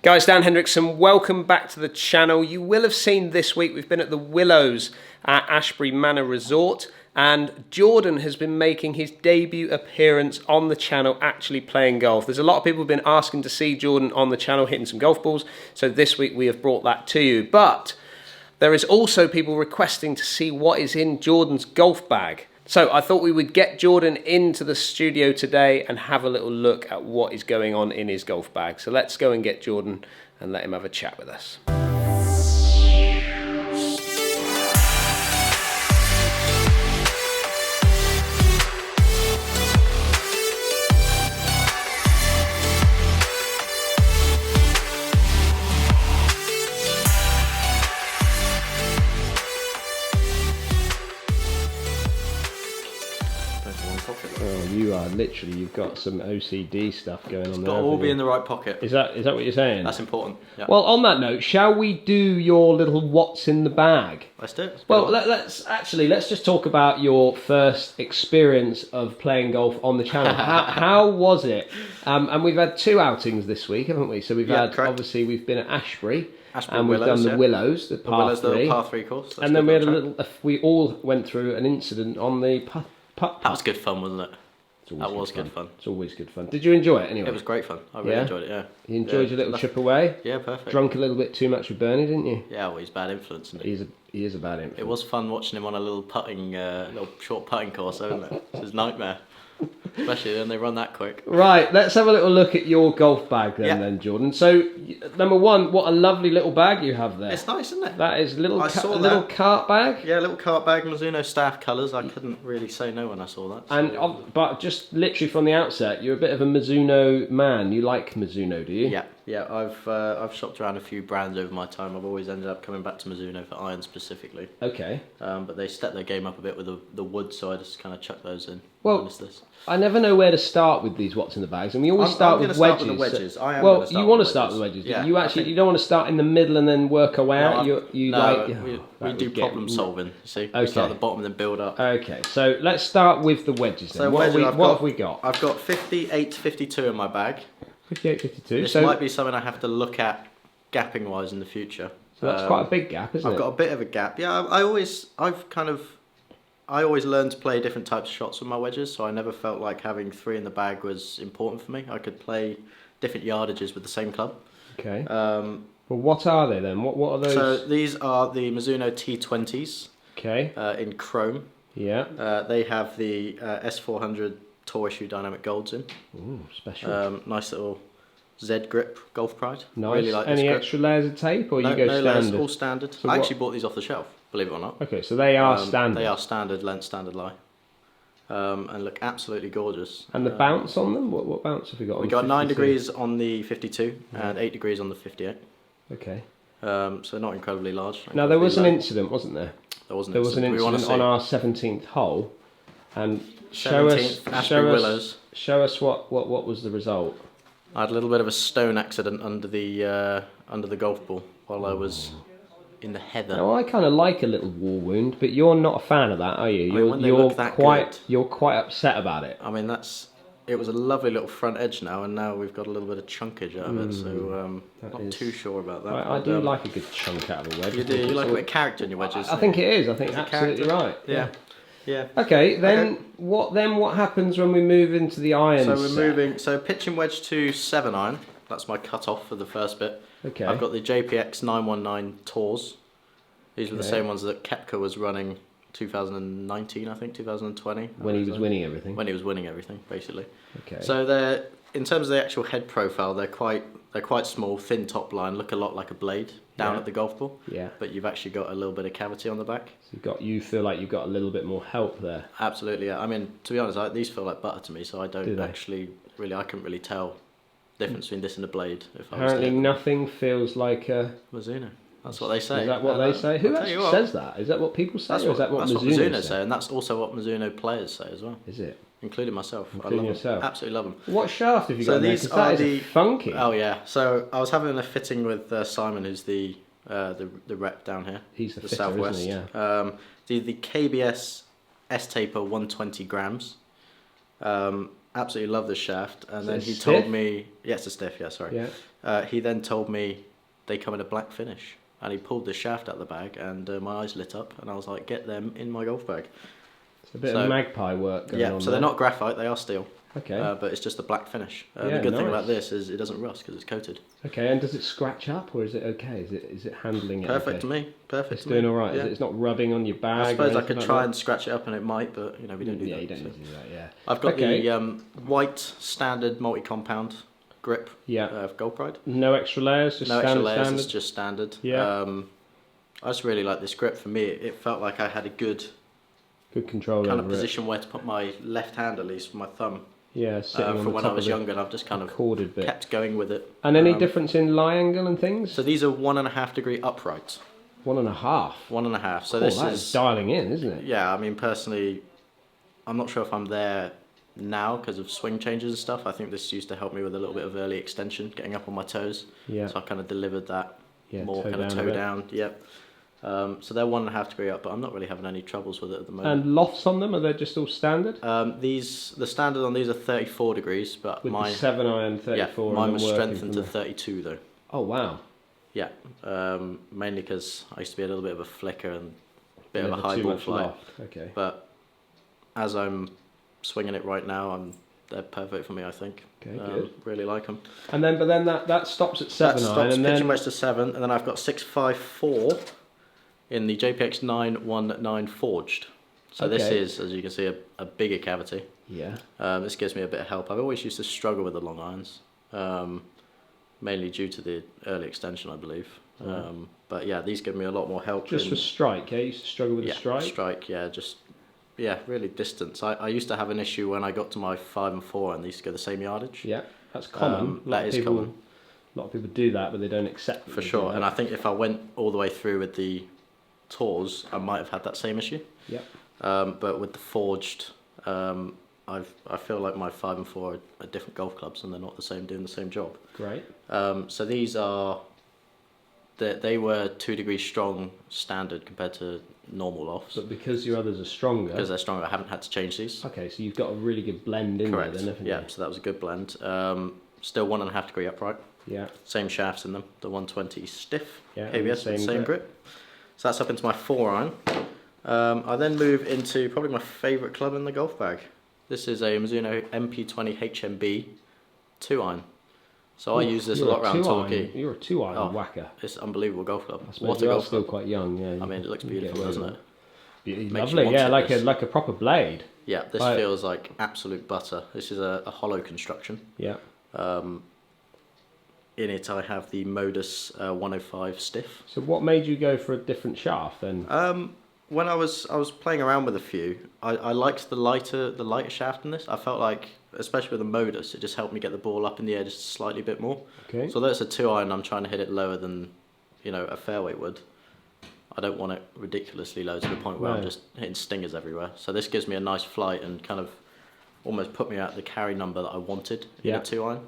Guys, Dan Hendriksen, welcome back to the channel. You will have seen this week we've been at the Willows at Ashbury Manor Resort, and Jordan has been making his debut appearance on the channel actually playing golf. There's a lot of people who've been asking to see Jordan on the channel hitting some golf balls, so this week we have brought that to you. But there is also people requesting to see what is in Jordan's golf bag. So I thought we would get Jordan into the studio today and have a little look at what is going on in his golf bag. So let's go and get Jordan and let him have a chat with us. Oh, you are literally, you've got some OCD stuff going on there. It's got to all be in the right pocket. Is that what you're saying? That's important. Yeah. Well, on that note, shall we do your little what's in the bag? Let's do it. Well, let's just talk about your first experience of playing golf on the channel. How was it? And we've had two outings this week, haven't we? So we've had, correct. Obviously, we've been at Ashbury. Ashbury And we've Willows, done the Willows, the par three. The par three course. And then we had a little. We all went through an incident on the putt. That was good fun, wasn't it? That was good fun. It's always good fun. Did you enjoy it anyway? It was great fun. I really enjoyed it, yeah. You enjoyed your little trip away? Yeah, perfect. Drunk a little bit too much with Bernie, didn't you? Yeah, well, he's a bad influence, isn't he? He is a bad influence. It was fun watching him on a little short putting course, isn't it? It's his nightmare. Especially when they run that quick. Right, let's have a little look at your golf bag then, Jordan. So, number one, what a lovely little bag you have there. It's nice, isn't it? That is a little cart bag. Yeah, a little cart bag, Mizuno staff colours. I couldn't really say no when I saw that. So. But just literally from the outset, you're a bit of a Mizuno man. You like Mizuno, do you? Yeah. I've shopped around a few brands over my time. I've always ended up coming back to Mizuno for irons specifically. Okay. But they stepped their game up a bit with the wood, so I just kind of chucked those in. Well, I never know where to start with these what's in the bags, and we always start with wedges. With the wedges. You want to start with wedges. Yeah, you don't want to start in the middle and then work our way out. We do problem solving. You see, we start at the bottom and then build up. Okay, so let's start with the wedges. Then. So what have we got? I've got 58 to 52 in my bag. 58, 52. This might be something I have to look at gapping wise in the future. So that's quite a big gap, isn't it? I've got a bit of a gap. Yeah, I always learned to play different types of shots with my wedges, so I never felt like having three in the bag was important for me. I could play different yardages with the same club. Okay. Well, what are they then? What are those? So these are the Mizuno T20s. Okay. In chrome. Yeah. They have the S400 Tour Issue Dynamic Golds in. Ooh, special. Nice little Z grip Golf Pride. Nice. Really like Any this grip. extra layers of tape, or no, you go no standard? Layers, all standard. So I actually bought these off the shelf, believe it or not. Okay, so they are standard. They are standard length, standard lie. And look absolutely gorgeous. And the bounce on them? What bounce have we got on We got 9 degrees on the 52 and 8 degrees on the 58. Okay. So not incredibly large. Now there was an incident, wasn't there? There was an incident on our 17th hole, and show us what was the result. I had a little bit of a stone accident under the golf ball while I was in the heather. Now I kind of like a little war wound, but you're not a fan of that, are you? You're quite upset about it. I mean, it was a lovely little front edge now, and now we've got a little bit of chunkage out of it, so not too sure about that. I do like a good chunk out of a wedge. You do? You like a bit of character in your wedges? I think it is. I think absolutely right. Yeah. Okay, then what happens when we move into the irons? So we're moving. So pitching wedge to 7 iron. That's my cut off for the first bit. Okay. I've got the JPX 919 Tours. These were the same ones that Koepka was running 2019, I think, 2020. When he was winning everything. When he was winning everything, basically. Okay. So they're, in terms of the actual head profile, they're quite small, thin top line, look a lot like a blade down at the golf ball. Yeah. But you've actually got a little bit of cavity on the back. So you feel like you've got a little bit more help there. Absolutely, yeah. I mean, to be honest, these feel like butter to me, so I don't actually really. I couldn't really tell the difference between this and a blade. Apparently, nothing feels like a Mizuno. That's what they say. Is that what they say? Who actually says that? Is that what people say, or is that what Mizuno say? And that's also what Mizuno players say as well. Is it? Including myself. Including yourself. Absolutely love them. What shaft have you got in there? Because that is funky. Oh yeah. So I was having a fitting with Simon, who's the rep down here. He's the fitter, Southwest. isn't he? Yeah. The KBS S-Taper 120 grams. absolutely love this shaft. And then he stiff? told me, yeah, it's a stiff, yeah, sorry. Yeah. He then told me they come in a black finish. And he pulled the shaft out of the bag, and my eyes lit up, and I was like, get them in my golf bag. It's a bit of magpie work going on. Yeah, so they're not graphite, they are steel. Okay. But it's just a black finish. The good thing about this is it doesn't rust because it's coated. Okay, and does it scratch up, or is it okay? Is it handling it Perfect okay? to me. Perfect It's to doing me. all right. Yeah. It's not rubbing on your bag. I suppose I could like try that? and scratch it up, and it might, but we don't do that. Yeah, you don't need to do that. Yeah. I've got the white standard multi-compound grip. Of Gold Pride. No extra layers. Just no standard, extra layers. standard? It's just standard. Yeah. I just really like this grip. For me, it felt like I had a good control kind over of position where to put my left hand, at least, my thumb. Yeah, sitting on for the when top I was of younger, and I've just kind of corded bit. kept going with it. And any difference in lie angle and things? So these are 1.5 degree upright. 1.5. 1.5. So this is dialing in, isn't it? Yeah, I mean, personally, I'm not sure if I'm there now because of swing changes and stuff. I think this used to help me with a little bit of early extension, getting up on my toes. Yeah. So I kind of delivered that more toe kind of down toe down. Yep. So they're 1.5 degree up, but I'm not really having any troubles with it at the moment. And lofts on them, are they just all standard? The standard on these are 34 degrees, but with the 7 iron 34. Mine was strengthened to 32 though. Oh wow. Yeah, mainly because I used to be a little bit of a flicker and a bit of a high ball flight. Okay. But as I'm swinging it right now, they're perfect for me, I think. Okay, good. Really like them. And then, but then that stops at 7 iron, and pitching wedge to 7, and then I've got 654 in the JPX 919 forged. So this is, as you can see, a bigger cavity. Yeah. This gives me a bit of help. I've always used to struggle with the long irons, mainly due to the early extension, I believe. But yeah, these give me a lot more help. Just for strike, yeah? You used to struggle with the strike? Strike, yeah, really distance. I used to have an issue when I got to my 5 and 4 and these go the same yardage. Yeah, that's common. That is common. A lot of people do that, but they don't accept it. For sure, and I think if I went all the way through with the tours, I might have had that same issue. Yeah. But with the forged, I feel like my 5 and 4 are different golf clubs and they're not the same, doing the same job. Great. So these are, they were 2 degrees strong standard compared to normal lofts. But because your others are stronger. Because they're stronger, I haven't had to change these. Okay, so you've got a really good blend in there then, haven't you? Yeah, so that was a good blend. Still 1.5 degree upright. Yeah. Same shafts in them, the 120 stiff. Yeah, ABS, same grip. So that's up into my 4 iron. I then move into probably my favourite club in the golf bag. This is a Mizuno MP20 HMB 2 iron. So I use this a lot around Torquay. You're a 2 iron whacker. It's an unbelievable golf club. What a golf club. Still quite young, yeah. I mean, it looks beautiful, doesn't it? Lovely, yeah, like a proper blade. Yeah, this feels like absolute butter. This is a hollow construction. Yeah. In it, I have the Modus 105 stiff. So what made you go for a different shaft then? When I was playing around with a few, I liked the lighter shaft in this. I felt like, especially with the Modus, it just helped me get the ball up in the air just slightly bit more. Okay. So although it's a 2 iron, I'm trying to hit it lower than, a fairway would. I don't want it ridiculously low to the point where I'm just hitting stingers everywhere. So this gives me a nice flight and kind of almost put me at the carry number that I wanted in a 2 iron,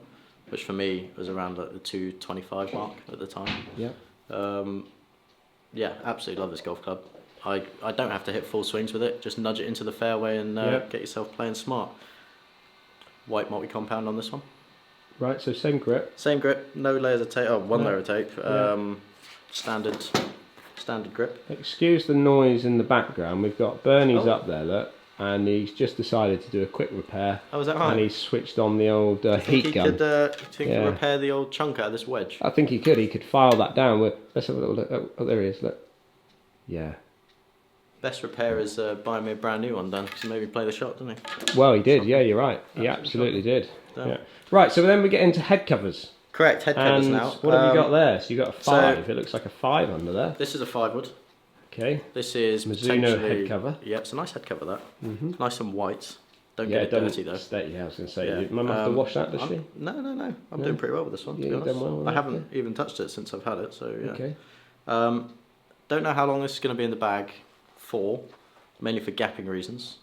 which for me was around like the 225 mark at the time. Yeah. Yeah, absolutely love this golf club. I don't have to hit full swings with it. Just nudge it into the fairway and get yourself playing smart. White multi-compound on this one. Right, so same grip. Same grip, no layers of tape. Oh, one layer of tape. Standard grip. Excuse the noise in the background. We've got Bernie's up there, look, and he's just decided to do a quick repair. Oh, is that right? And he's switched on the old heat gun. Do you think he could repair the old chunk out of this wedge? I think he could. He could file that down. Let's have a little look. Oh, there he is. Look. Yeah. Best repair is buying me a brand new one, Dan, because he made me play the shot, didn't he? Well, he did. Yeah, you're right. He absolutely did. Yeah. Right, so then we get into head covers. Correct, head covers now. What have you got there? So you got a 5. It looks like a 5 under there. This is a 5 wood. Okay. This is Mizuno head cover. Yeah, it's a nice head cover, that. Mm-hmm. Nice and white. Don't get it dirty, though. Yeah, I was going to say. Mum have to wash that, does she? No. I'm doing pretty well with this one, to be honest. Done well with I haven't even touched it since I've had it, so yeah. Okay. Don't know how long this is going to be in the bag for, mainly for gapping reasons.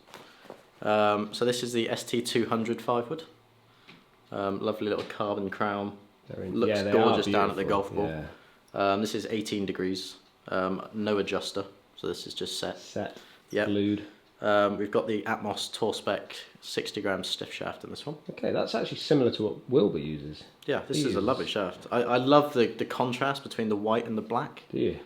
So this is the ST200 5 wood. Lovely little carbon crown. Looks gorgeous down at the golf ball. Yeah. This is 18 degrees. No adjuster, so this is just set. Glued. We've got the Atmos Tour Spec 60 gram stiff shaft in this one. Okay, that's actually similar to what Wilbur uses. Yeah, this is a lovely shaft. I love the contrast between the white and the black. Do you?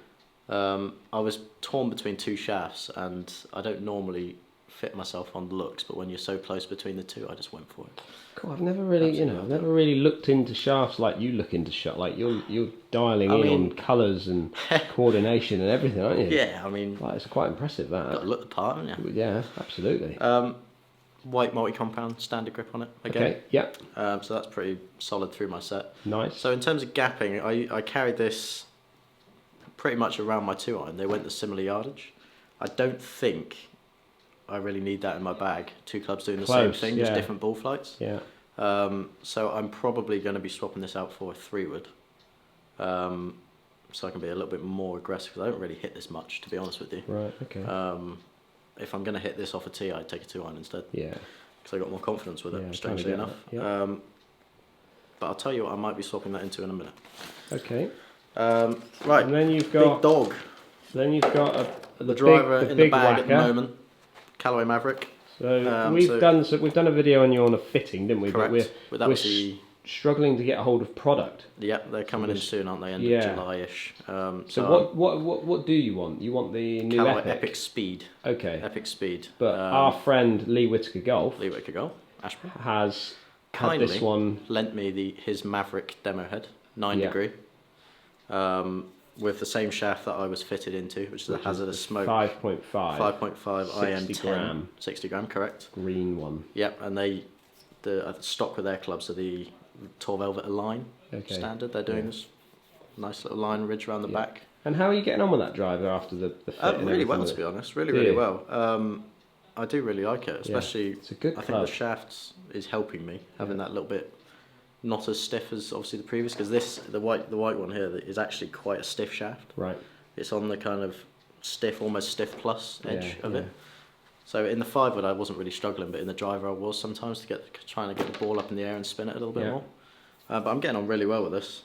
I was torn between two shafts, and I don't normally fit myself on the looks, but when you're so close between the two, I just went for it. God, I've never really, I've never really looked into shafts like you look into shafts. Like you're dialing on colours and coordination and everything, aren't you? Yeah, I mean, like, it's quite impressive that. Got to look the part, haven't you? Yeah, absolutely. White multi-compound standard grip on it again. Okay, yeah. So that's pretty solid through my set. Nice. So in terms of gapping, I carried this pretty much around my 2-iron. They went the similar yardage. I don't think I really need that in my bag. Two clubs doing the same thing, just different ball flights. Yeah. So I'm probably going to be swapping this out for a 3-wood. So I can be a little bit more aggressive, because I don't really hit this much, to be honest with you. Right, okay. If I'm going to hit this off a tee, I'd take a 2-iron instead. Yeah. Because I got more confidence with it, strangely enough. Yeah. But I'll tell you what, I might be swapping that into in a minute. Okay. Right. And then you've got big dog. Then you've got the driver in the bag whacker at the moment. Callaway Maverick. So we've done a video on you on a fitting, didn't we? Correct. But we're struggling to get a hold of product. Yep, they're coming in soon, aren't they? End of July-ish. So what do you want? You want the new Callaway Epic Speed. Okay. Epic Speed. But our friend Lee Whitaker Golf Ashby, has kindly had this one lent me his Maverick demo head, 9 degree, with the same shaft that I was fitted into, which is a hazardous smoke 5.5 IM10 60 gram, correct? Green one. Yep, and the stock with their clubs are the Tour Velvet Align standard. They're doing this nice little line ridge around the back. And how are you getting on with that driver after the fit? Really well, to be honest. Really well. I do really like it, especially. It's a good club. I think the shafts is helping me having that little bit not as stiff as obviously the previous, because the white one here is actually quite a stiff shaft. Right. It's on the kind of stiff, almost stiff plus edge of it. So in the 5-wood I wasn't really struggling, but in the driver I was sometimes trying to get the ball up in the air and spin it a little bit more. But I'm getting on really well with this.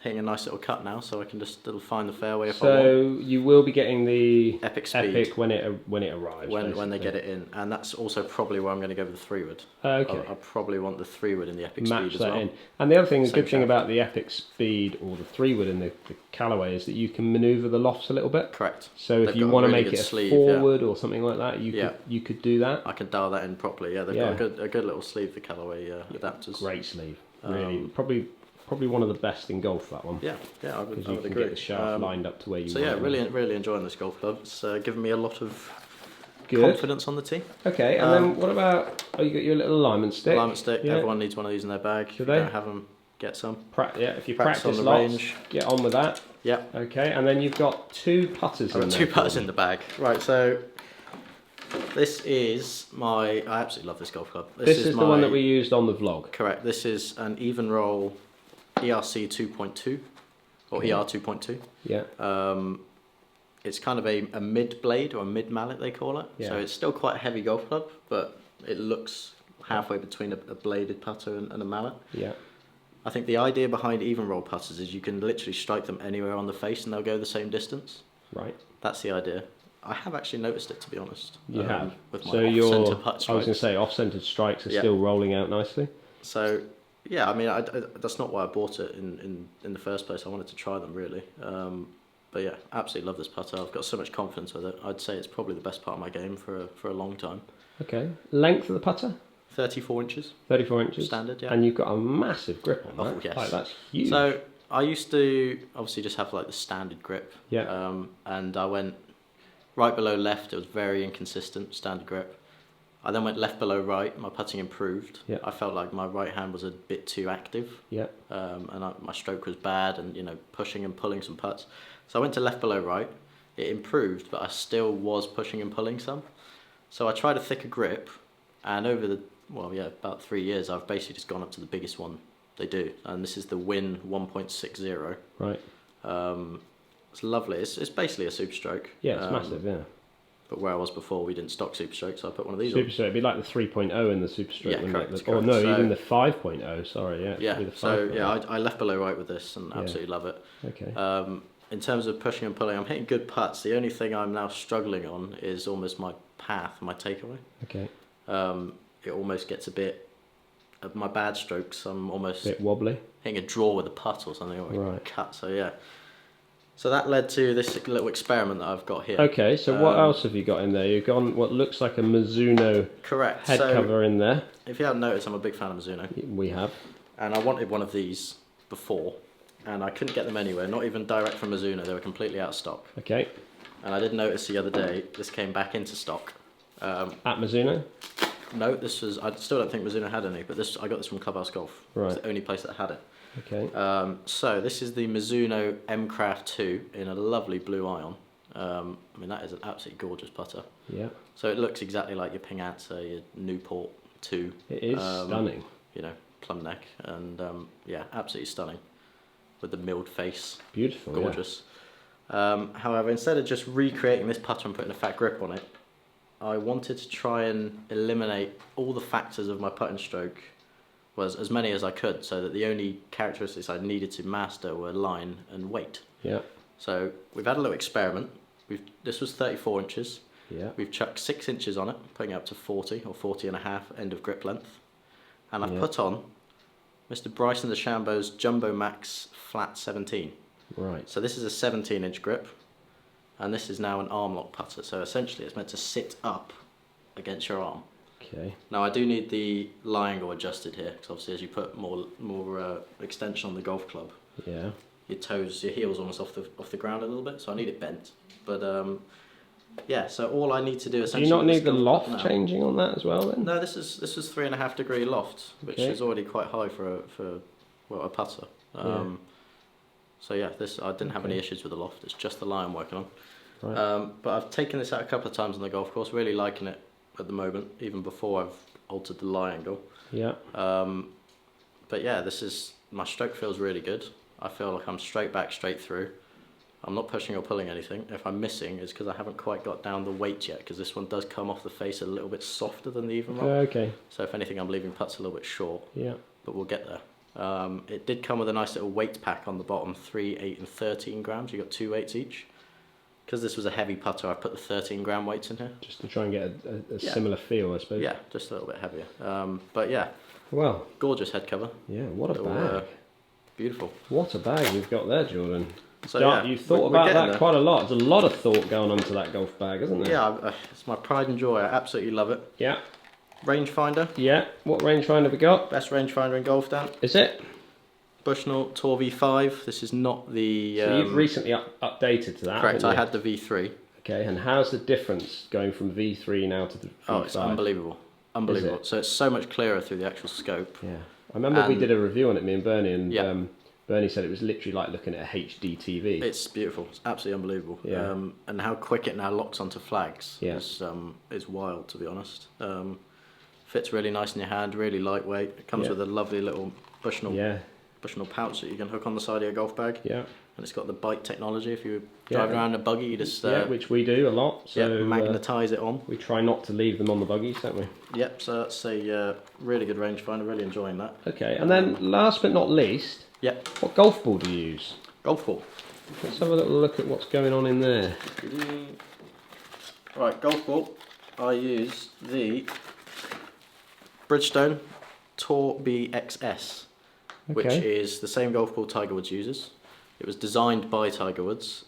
Hitting a nice little cut now, so I can just find the fairway if I want. So you will be getting the Epic Speed when it arrives. When they get it in, and that's also probably where I'm going to go with the 3-wood. Okay. I probably want the 3-wood in the Epic Match Speed as that well. in. And the other thing, the good thing about the Epic Speed or the 3-wood in the Callaway is that you can manoeuvre the lofts a little bit. Correct. So if you want to make it a sleeve, 4-wood or something like that, you could do that. I can dial that in properly. Yeah, they've got a good little sleeve, the Callaway adapters. Great sleeve. Really, probably one of the best in golf, that one. Yeah, I would agree. You can get the shaft lined up to where you want. So really enjoying this golf club. It's given me a lot of confidence on the tee. Okay, and then what about? Oh, you got your little alignment stick. Alignment stick. Yeah. Everyone needs one of these in their bag. If you don't have them, get some. If you practice on the lots, range, get on with that. Yeah. Okay, and then you've got 2 putters. I've got 2 putters in the bag. Right, so this is I absolutely love this golf club. This is the one that we used on the vlog. Correct. This is an even roll ERC 2.2 or ER 2.2. Yeah. It's kind of a mid blade or a mid mallet, they call it. So it's still quite a heavy golf club, but it looks halfway between a bladed putter and a mallet. Yeah. I think the idea behind even roll putters is you can literally strike them anywhere on the face and they'll go the same distance. Right. That's the idea. I have actually noticed it, to be honest. You have. With my so off-centre putt strikes. I was going to say off-centered strikes are still rolling out nicely. So yeah, I mean that's not why I bought it in the first place. I wanted to try them really. But yeah, absolutely love this putter. I've got so much confidence with it. I'd say it's probably the best part of my game for a long time. Okay. Length of the putter? 34 inches. 34 inches. Standard, yeah. And you've got a massive grip on that. Oh, yes. Like, that's huge. So I used to obviously just have like the standard grip. Yeah. And I went right below left. It was very inconsistent, standard grip. I then went left below right. My putting improved. Yeah. I felt like my right hand was a bit too active. Yeah. And my stroke was bad, and pushing and pulling some putts. So I went to left below right. It improved, but I still was pushing and pulling some. So I tried a thicker grip, and over about 3 years, I've basically just gone up to the biggest one they do, and this is the Win 1.60. Right. It's lovely. It's basically a super stroke. Yeah, it's massive. Yeah. But where I was before, we didn't stock super stroke, so I put one of these Super on. Stroke, it'd be like the 3.0 in the super stroke. Yeah, correct. Or no, even the 5.0. Sorry, yeah. Yeah. So yeah, I left below right with this and absolutely love it. Okay. in terms of pushing and pulling, I'm hitting good putts. The only thing I'm now struggling on is almost my path, my takeaway. Okay. It almost gets a bit of my bad strokes. I'm almost A bit wobbly. hitting a draw with a putt or something, or Right. a cut. So yeah. So that led to this little experiment that I've got here. Okay, so what else have you got in there? You've got what looks like a Mizuno Correct. head cover in there. If you haven't noticed, I'm a big fan of Mizuno. We have. And I wanted one of these before, and I couldn't get them anywhere, not even direct from Mizuno. They were completely out of stock. Okay. And I did notice the other day, this came back into stock. At Mizuno? No, this was, I still don't think Mizuno had any, but I got this from Clubhouse Golf. Right. It's the only place that had it. Okay. So this is the Mizuno M-Craft 2 in a lovely blue ion. I mean, that is an absolutely gorgeous putter. Yeah. So it looks exactly like your Pingatza, your Newport 2. It is stunning. You know, plumb neck, and yeah, absolutely stunning with the milled face. Beautiful. Gorgeous. Yeah. However, instead of just recreating this putter and putting a fat grip on it, I wanted to try and eliminate all the factors of my putting stroke, was as many as I could, so that the only characteristics I needed to master were line and weight. Yeah. So we've had a little experiment. This was 34 inches. Yeah. We've chucked 6 inches on it, putting it up to 40 or 40 and a half end of grip length. And I've put on Mr. Bryson DeChambeau's Jumbo Max Flat 17. Right. So this is a 17-inch grip, and this is now an arm lock putter. So essentially it's meant to sit up against your arm. Okay. Now I do need the lie angle adjusted here, because obviously as you put more extension on the golf club, Yeah. your heel's almost off the ground a little bit, so I need it bent. But yeah, so all I need to do Do essentially. you not need the loft changing on that as well then? No, this is 3.5 degree loft, which is already quite high for a putter. So yeah, I didn't have any issues with the loft. It's just the lie I'm working on. Right. But I've taken this out a couple of times on the golf course, really liking it at the moment, even before I've altered the lie angle. Yeah. But yeah, my stroke feels really good. I feel like I'm straight back, straight through. I'm not pushing or pulling anything. If I'm missing, it's because I haven't quite got down the weight yet, because this one does come off the face a little bit softer than the even rock. Okay. So if anything, I'm leaving putts a little bit short. Yeah. But we'll get there. It did come with a nice little weight pack on the bottom, 3, 8 and 13 grams. You got 2 weights each. Because this was a heavy putter, I put the 13 gram weights in here. Just to try and get a similar feel, I suppose. Yeah, just a little bit heavier. But yeah. Well. Gorgeous head cover. Yeah, what a bag. Beautiful. What a bag you've got there, Jordan. So yeah, you've thought about that quite a lot. There's a lot of thought going on to that golf bag, isn't there? Yeah, it's my pride and joy. I absolutely love it. Yeah. Rangefinder. Yeah. What rangefinder have we got? Best rangefinder in golf, Dan. Is it? Bushnell Tour V5. This is not the... So you've recently updated to that, correct, I had the V3. Okay, and how's the difference going from V3 now to the V5? Oh, it's unbelievable. Unbelievable. So it's so much clearer through the actual scope. Yeah. I remember we did a review on it, me and Bernie, and Bernie said it was literally like looking at a HD TV. It's beautiful. It's absolutely unbelievable. Yeah. And how quick it now locks onto flags is wild, to be honest. Fits really nice in your hand, really lightweight. It comes with a lovely little Bushnell pouch that you can hook on the side of your golf bag. Yeah. And it's got the bite technology. If you're driving around in a buggy, you just... which we do a lot. So magnetise it on. We try not to leave them on the buggies, don't we? Yep, so that's a really good rangefinder. Really enjoying that. Okay, and then last but not least, what golf ball do you use? Golf ball. Let's have a little look at what's going on in there. Right, golf ball. I use the Bridgestone Tour BXS, which is the same golf ball Tiger Woods uses. It was designed by Tiger Woods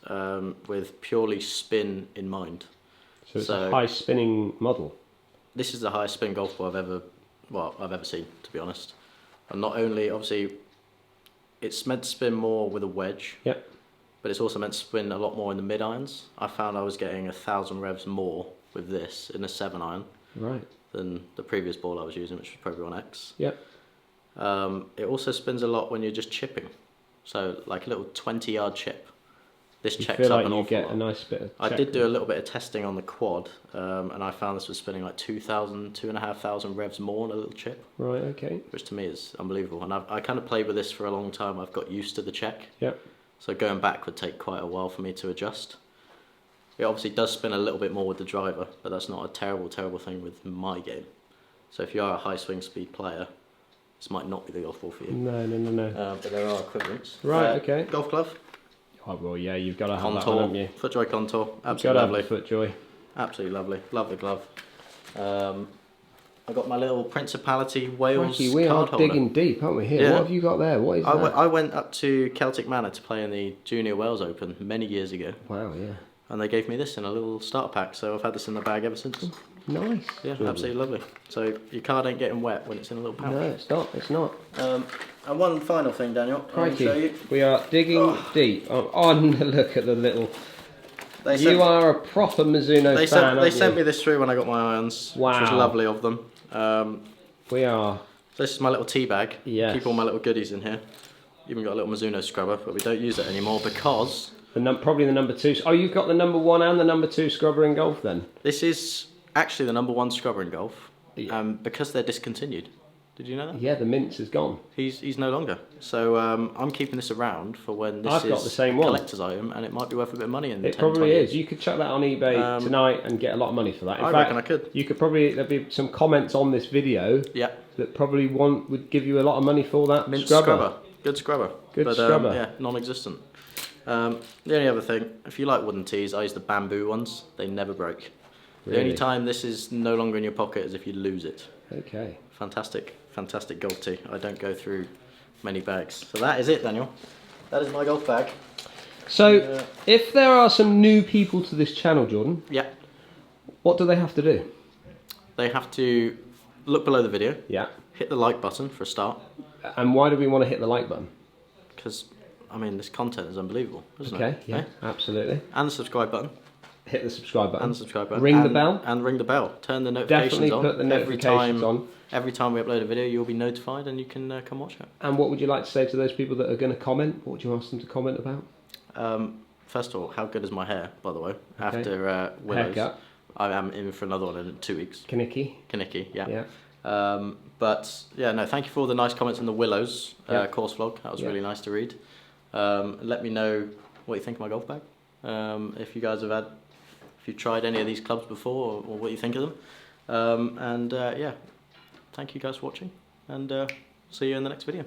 with purely spin in mind. So it's a high spinning model. This is the highest spin golf ball I've ever seen, to be honest. And not only, obviously, it's meant to spin more with a wedge. Yep. But it's also meant to spin a lot more in the mid irons. I found I was getting 1,000 revs more with this in a 7 iron. Right. Than the previous ball I was using, which was probably on X. Yep. It also spins a lot when you're just chipping. So like a little 20-yard chip. This checks up an awful lot. You get a nice bit of I did do a little bit of testing on the quad, and I found this was spinning like 2,500 revs more on a little chip. Right, okay. Which to me is unbelievable. And I kind of played with this for a long time. I've got used to the check. Yep. So going back would take quite a while for me to adjust. It obviously does spin a little bit more with the driver, but that's not a terrible, terrible thing with my game. So if you are a high swing speed player, this might not be the golf ball for you. No. But there are equivalents. Right, okay. Golf glove. Oh, well, yeah, you've got to have that one, Contour, haven't you? FootJoy Contour, You've absolutely got to lovely. have the FootJoy. Absolutely lovely. Love the glove. I got my little Principality Wales Crikey, we card are holder. digging deep, aren't we, here? Yeah. What have you got there? What is that? I went up to Celtic Manor to play in the Junior Wales Open many years ago. Wow, yeah. And they gave me this in a little starter pack, so I've had this in the bag ever since. Nice. Yeah, Jordan. absolutely lovely. So your card ain't getting wet when it's in a little pouch. No, it's not. It's not. And one final thing, Daniel, I want to show Crikey, you. we are digging deep. Look at the little... You are a proper Mizuno fan, They sent me this through when I got my irons, Wow. which was lovely of them. We are... So this is my little tea bag. Yes. Keep all my little goodies in here. Even got a little Mizuno scrubber, but we don't use it anymore because... Probably the number 2. Oh, you've got the number 1 and the number 2 scrubber in golf then? This is actually the number 1 scrubber in golf, Yeah. because they're discontinued. Did you know that? Yeah, the Mints is gone. He's no longer. So I'm keeping this around for when this I've is got the same a one. collector's item, and it might be worth a bit of money in 10, It probably 20 is. years. You could chuck that on eBay tonight and get a lot of money for that. In I fact, reckon I could. You could probably... There'd be some comments on this video Yeah. that probably would give you a lot of money for that Mint scrubber. Good scrubber. Good but, scrubber. Yeah, non-existent. The only other thing, if you like wooden tees, I use the bamboo ones. They never break. The Really? only time this is no longer in your pocket is if you lose it. Okay. Fantastic, fantastic golf tee. I don't go through many bags. So that is it, Daniel. That is my golf bag. So, if there are some new people to this channel, Jordan, Yeah. what do they have to do? They have to look below the video, Yeah. hit the like button for a start, And why do we want to hit the like button? because, I mean, this content is unbelievable, isn't Okay, it? yeah, Eh? absolutely. And the subscribe button. Hit the subscribe button. And the subscribe button. Ring the And- bell. And ring the bell. Turn the notifications Definitely on. put the notifications on. Every time we upload a video, you'll be notified and you can come watch it. And what would you like to say to those people that are going to comment? What would you ask them to comment about? First of all, how good is my hair, by the way? Okay. After Willows. Haircut. I am in for another one in 2 weeks. Kaniki. Kaniki, yeah. Yeah. But, yeah, no, thank you for all the nice comments on the Willows Yeah. course vlog. That was Yeah. really nice to read. Let me know what you think of my golf bag. If you guys have if you've tried any of these clubs before or what you think of them. Yeah, thank you guys for watching and see you in the next video.